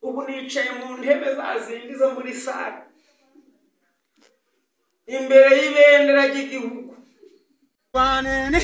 ubu nicaye mu ntebe zazindi zo muri sare imbere y'ibendera ry'igihugu banene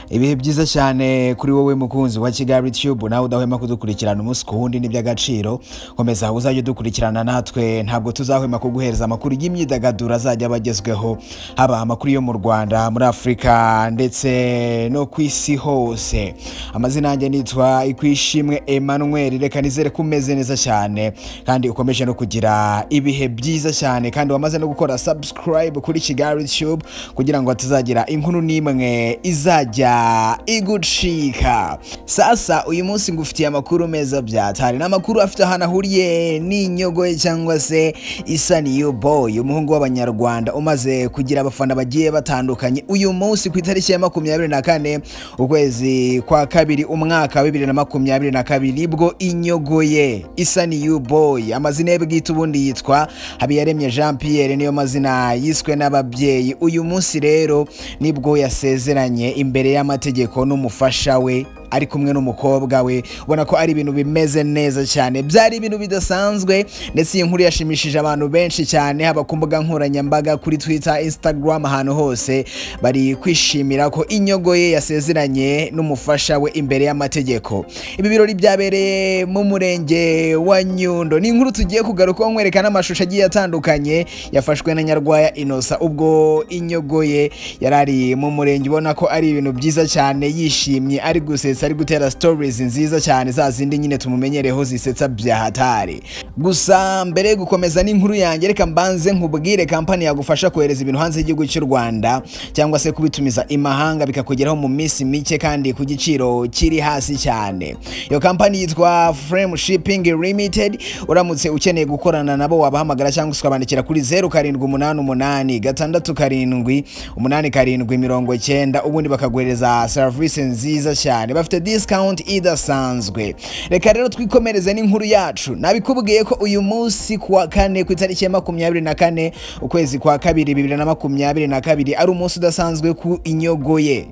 ibihe byiza cyane kuri wowe mukunzi wa Kigali Tube nawe udahwema kudukurikirana umunsi ku wundi n'iby'agaciro komeza uzajye dukurikirana natwe ntabwo tuzahwema kuguhereza amakuru y'imyidagaduro azajya abagezweho haba amakuru yo mu Rwanda muri Afrika ndetse no ku isi hose amazina yanjye nitwa Ikwishimwe Emmanuel reka nizere kumeze neza cyane kandi ukomeje no kugira ibihe byiza cyane kandi wamaze no gukora subscribe kuri Kigali Tube kugira ngo atazagira inkuru n'imwe izajya igucika. Sasa uyu munsi ngufitiye amakuru meza byatari n'amakuru afite hana huriye n'inyogo ye cyangwa se isani boy umuhungu w'abanyarwanda umaze kugira abafana bagiye batandukanye uyu munsi ku itariki ya 24 ukwezi kwa kabiri umwaka wa 2022 bwo inyogo ye isani boy amazina ye bwite ubundi yitwa Habiyaremye Jean Pierre niyo mazina yiswe n'ababyeyi uyu munsi rero nibwo yasezeranye imbere y'amategeko n'umufasha we ari kumwe n'umukobwa we ubona ko ari ibintu bimeze neza cyane byari ibintu bidasanzwe ndetse iyi nkuru yashimishije abantu benshi cyane haba ku mbuga nkoranyambaga kuri Twitter Instagram ahantu hose bari kwishimira ko inyogo ye yasezeranye n'umufasha we imbere y'amategeko. Ibi birori byabereye mu murenge wa Nyundo ni inkuru tugiye kugaruka nkwerekana amashusho agiye atandukanye yafashwe na Nyarwaya Inosa ubwo inyogo ye yarari mu murenge ubona ko ari ibintu byiza cyane yishimye ari gusetsa ari gutera stories nziza cyane za zindi nyine tumumenyereho zisetsa bya hatari. Gusa mbere gukomeza n'inkuru yanjye reka mbanze nkubwire kampani yagufasha kohereza ibintu hanze y'igihugu cy'u Rwanda cyangwa se kubitumiza imahanga bikakugeraho mu minsi mike kandi ku giciro kiri hasi cyane. Iyo kampani yitwa Frame Shipping Limited uramutse ukeneye gukorana nabo wabahamagara cyangwa ukabandikira kuri 0788 ubundi bakaguhereza service nziza cyane bafite discount idasanzwe. Reka rero twikomereze n'inkuru yacu nabikubwiye ko uyu munsi kuwa kane ku itariki ya 24 ukwezi kwa kabiri 2022 ari umunsi udasanzwe ku inyogo ye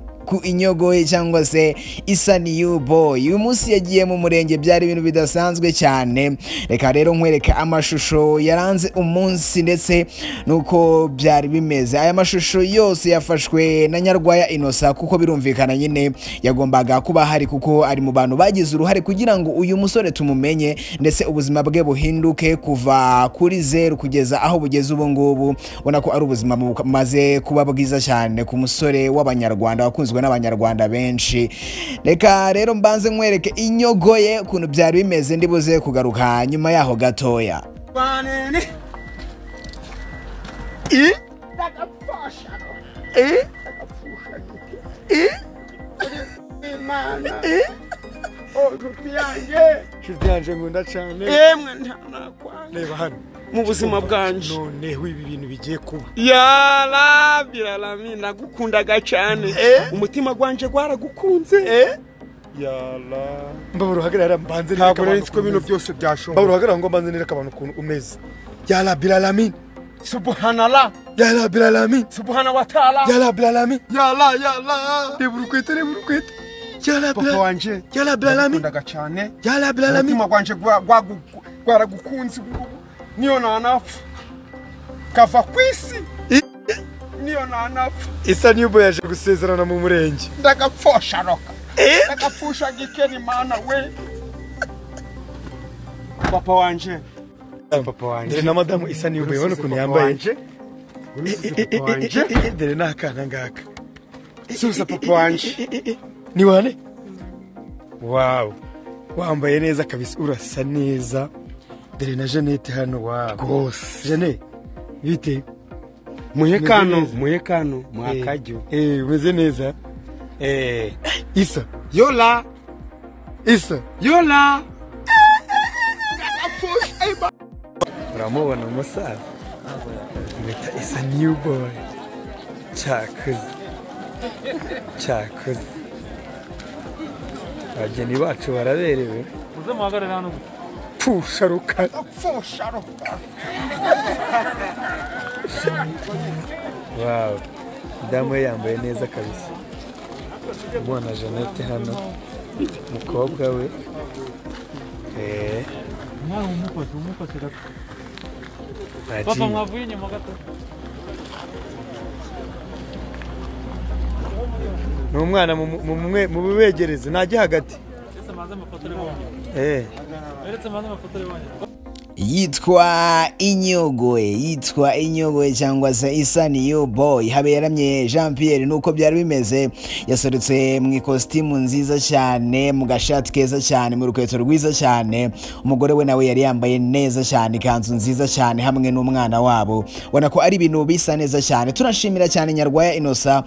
cyangwa se isani boy uyu munsi yagiye mu murenge byari ibintu bidasanzwe cyane. Reka rero nkwereke amashusho yaranze umunsi ndetse nuko byari bimeze. Aya mashusho yose yafashwe na Nyarwaya Inosa kuko birumvikana nyine yagombaga kuba hari kuko ari mu bantu bagize uruhare kugira ngo uyu musore tumumenye ndetse ubuzima bwe buhinduke kuva kuri 0 kugeza aho bugeze ubu ngubu ubona ko ari ubuzima bumaze kuba bwiza cyane ku musore w'abanyarwanda wakunzwe n'abanyarwanda benshi. Reka rero mbanze nkwereke inyogo ye ukuntu byari bimeze ndibuze kugaruka nyuma yaho gatoya. banene Shiti yanje ngunda cyane emwe ntanakwa reba hano mu buzima bwanje none ibi bintu bigiye kuba ya rabbi nagukundaga cyane umutima gwanje gwaragukunze yala mbabura hagarara mbanze ntabwo nzi ko bino byose byashobora mbabura hagarara ngo mbanze nereka abantu ukuntu umeze ya rabbi alamin subhanallah ya rabbi alamin subhana wa ta'ala ya rabbi alamin yala reburukwete ya papa wanje rabbi alamin nagukundaga cyane ya rabbi alamin umutima gwanje gwaragukunze niyo nanapfa kava kwisi niyo nanapfa isani boy yaje gusezerana mu murenge ndagapfosha roka ndagapfusha gikeni mana we papa wanje na madamu isani boy ubona ukuntu yambaye dere nakana ngaka susa papa wanje ni wane wow wambaye neza kabisa urasa neza dere na Jeanette hano gose Jeanette bite muhekano mwakajyo umeze neza Isa yola uramubona umusaza bita isa new boy cyakoze abageni bacu baraberewe uze muhagarare hano pusharuka wow damu yambaye neza kabisa Mbona Jeannette hano umukobwa we papa mwavuye inyuma gato n'umwana mu bibegereze najye hagati yitwa inyogo ye cyangwa se isani yo boy haberamye Jean Pierre nuko byari bimeze yasoretse mu ikositimu nziza cyane mu gashati keza cyane mu rukweto rwiza cyane umugore we nawe yari yambaye neza cyane ikanzu nziza cyane hamwe n'umwana wabo ubona ko ari ibintu bisa neza cyane tunashimira cyane Nyarwaya Inosa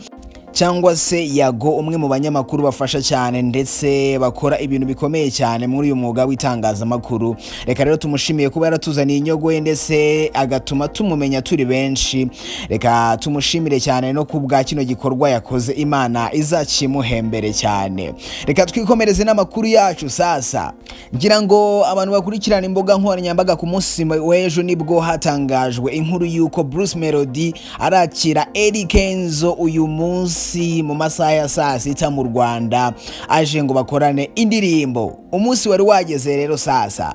cyangwa se Yago umwe mu banyamakuru bafasha cyane ndetse bakora ibintu bikomeye cyane muri uyu mwuga w'itangazamakuru. Reka rero tumushimiye kuba yaratuzaniye inyogo ye ndetse agatuma tumumenya turi benshi. Reka tumushimire cyane no kubwa kino gikorwa yakoze, Imana izakimuhembere cyane. Reka twikomereze n'amakuru yacu sasa. Ngira ngo abantu bakurikirana imboga nkoranyambaga ku munsi w'ejo nibwo hatangajwe inkuru yuko Bruce Melodie arakira Kenzo uyu munsi mu masaha ya saa sita mu Rwanda aje ngo bakorane indirimbo. Umunsi wari wageze rero sasa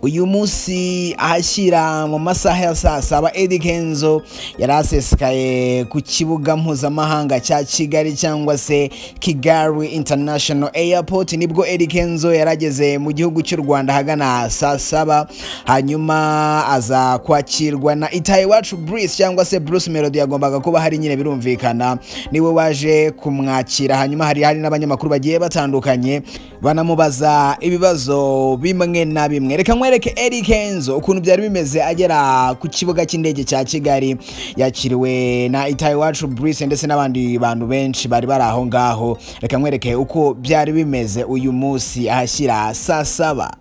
uyu munsi ahashyira mu masaha ya saa saba Kenzo yarasesekaye ku kibuga mpuzamahanga cya Kigali cyangwa se Kigali International Airport. Nibwo Kenzo yarageze mu gihugu cy'u Rwanda hagana saa saba, hanyuma aza kwakirwa na Itayiwacu Bruce cyangwa se Bruce Melodie. Yagombaga kuba hari nyine birumvikana niwe waje kumwakira, hanyuma hari n'abanyamakuru bagiye batandukanye banamubaza ibibazo bimwe na bimwe. Reka nkwereke Kenzo ukuntu byari bimeze agera ku kibuga cy'indege cya Kigali, yakiriwe na Itayiwacu Bruce ndetse n'abandi bantu benshi bari bari aho ngaho. Reka nkwereke uko byari bimeze uyu munsi ahashyira saa saba.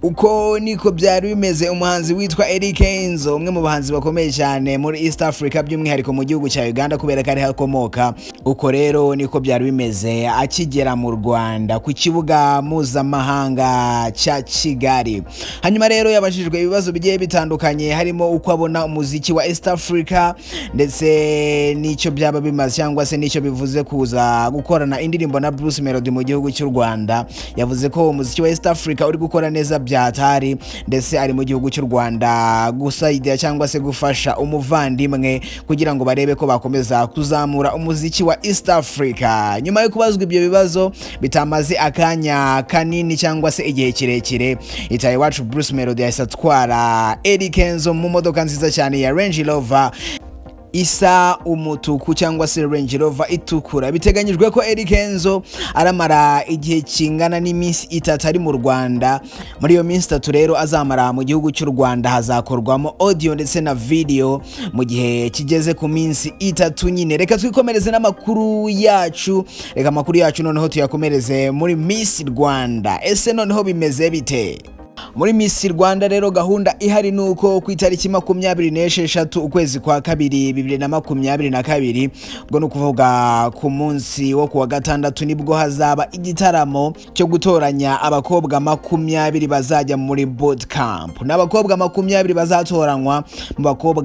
Uko niko byari bimeze umuhanzi witwa Kenzo, umwe mu bahanzi bakomeye cyane muri East Africa by'umwihariko mu gihugu cya Uganda kubera ko ari hakomoka. Uko rero niko byari bimeze akigera mu Rwanda ku kibuga mpuzamahanga cya Kigali. Hanyuma rero yabajijwe ibibazo bigiye bitandukanye harimo uko abona umuziki wa East Africa ndetse n'icyo byaba bimaze cyangwa se n'icyo bivuze kuza gukorana indirimbo na Bruce Melodie mu gihugu cy'u Rwanda. Yavuze ko umuziki wa East Africa uri gukora neza byatari ndetse ari mu gihugu cy'u Rwanda gusaidia cyangwa se gufasha umuvandimwe kugira ngo barebe ko bakomeza kuzamura umuziki wa East Africa. Nyuma yo kubazwa ibyo bibazo bitamaze akanya kanini cyangwa se igihe kirekire, Itayiwacu Bruce Melodie yahise atwara Kenzo mu modoka nziza cyane ya Range Rover isa umutuku cyangwa se Range Rover itukura. Biteganyijwe ko Kenzo aramara igihe kingana n'iminsi 3 ari mu Rwanda. Muri iyo minsi 3 rero azamara mu gihugu cy'u Rwanda hazakorwamo audio ndetse na video mu gihe kigeze ku minsi 3 nyine. Reka twikomereze n'amakuru yacu. Reka amakuru yacu noneho tuyakomereze muri Miss Rwanda. Ese noneho bimeze bite? Muri Miss Rwanda rero gahunda ihari nuko ku itariki 26 ukwezi kwa kabiri 2022 ubwo no kuvuga ku munsi wo kuwa gatandatu nibwo hazaba igitaramo cyo gutoranya abakobwa 20 bazajya muri boot camp. N'abakobwa 20 bazatoranywa mu bakobwa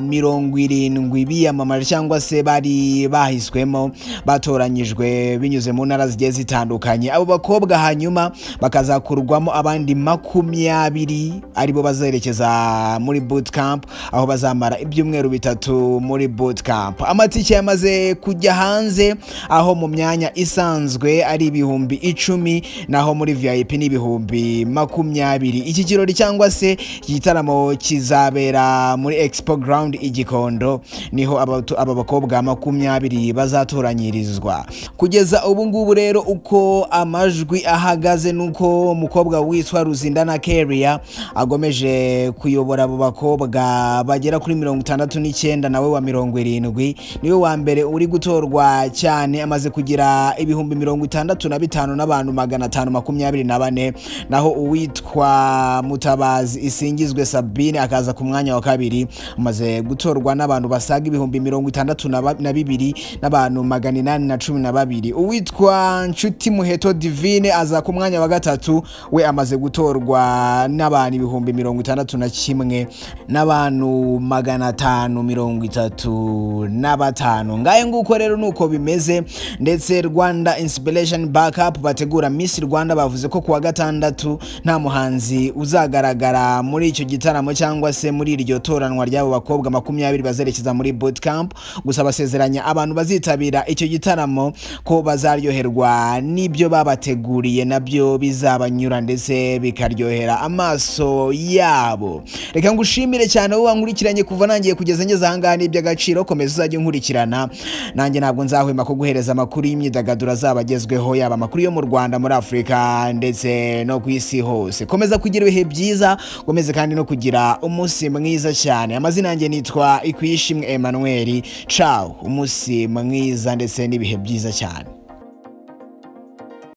70 biyamamaje cyangwa se bari bahiswemo batoranyijwe binyuze mu ntara zigiye zitandukanye. Abo bakobwa hanyuma bakazakurwamo abandi 20 aribo bazerekeza muri boot camp, aho bazamara ibyumweru 3 muri boot camp. Amatike yamaze kujya hanze, aho mu myanya isanzwe ari ibihumbi 10 naho muri VIP ni ibihumbi 20. Iki kirori cyangwa se igitaramo kizabera muri Expo Ground Igikondo, niho aba bakobwa 20 bazatoranyirizwa. Kugeza ubu ngubu rero uko amajwi ahagaze nuko umukobwa witwa Ruzindana na Keria agomeje kuyobora abo bakobwa bagera kuri 69 nawe wa 70 niwe wa mbere uri gutorwa cyane amaze kugira ibihumbi 65 n'abantu 524 naho uwitwa Mutabazi Isingizwe Sabine akaza ku mwanya wa kabiri amaze gutorwa n'abantu basaga ibihumbi 62 n'abantu 812 uwitwa Nshuti Muheto Divine aza ku mwanya wa gatatu we amaze gutorwa n'abantu ibihumbi 61 n'abantu 535 ngaye nguko rero nuko bimeze ndetse Rwanda Inspiration Backup bategura Miss Rwanda bavuze ko kuwa gatandatu nta muhanzi uzagaragara muri icyo gitaramo cyangwa se muri iryo toranwa ry'abo bakobwa 20 bazerekeza muri bootcamp gusa basezeranya abantu bazitabira icyo gitaramo ko bazaryoherwa n'ibyo babateguriye nabyo bizabanyura ndetse bikaryohera amaso yabo. Reka ngushimire cyane wowe wankurikiranye kuva nangiye kugeza ngeze ahangaha n'iby'agaciro komeza uzajye nkurikirana nanjye ntabwo nzahwema ko guhereza amakuru y'imyidagaduro azabagezweho yaba amakuru yo mu Rwanda muri Afrika ndetse no ku isi hose. Komeza kugira ibihe byiza komeze kandi no kugira umunsi mwiza cyane. Amazina yanjye nitwa Ikwishimwe Emmanuel. Ciao, umunsi mwiza ndetse n'ibihe byiza cyane.